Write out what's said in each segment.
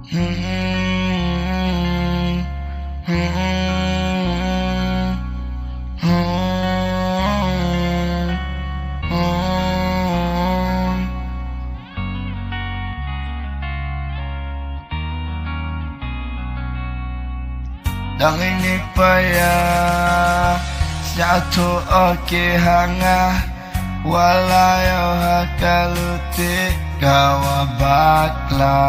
Đang ini paya satu oke hanga walayo hakaluti kawabakla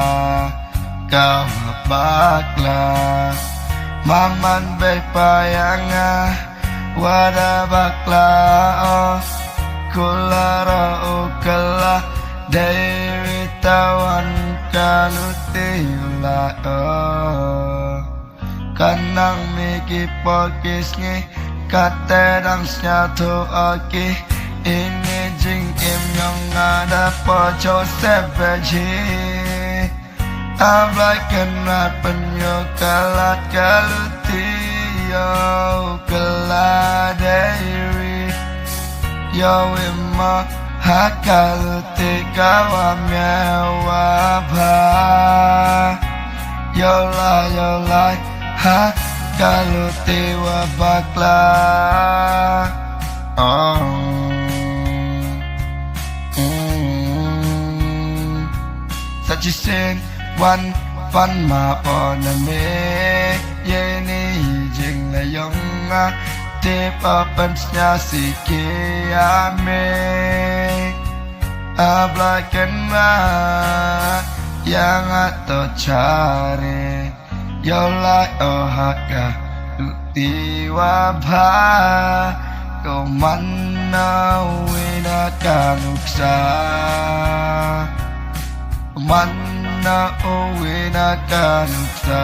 maman bay payanga wada bakla oh kulara ukala dewi tawan kaluti ula oh kanang miki pokis ngi katedang snyatu oki ini jing im yang ada poco sebeji ablai kenat penyo kalat kaluti yo keladewi yo wima hakaluti kawamya wabha yo la ha kaluti wabakla Sajisin wan fan ma oname yeni jing la yonga te papensnya sikiame ablakenma yang atau cari Yola ohaka uti wabha kau mana wina kanuksa mana wina kanuksa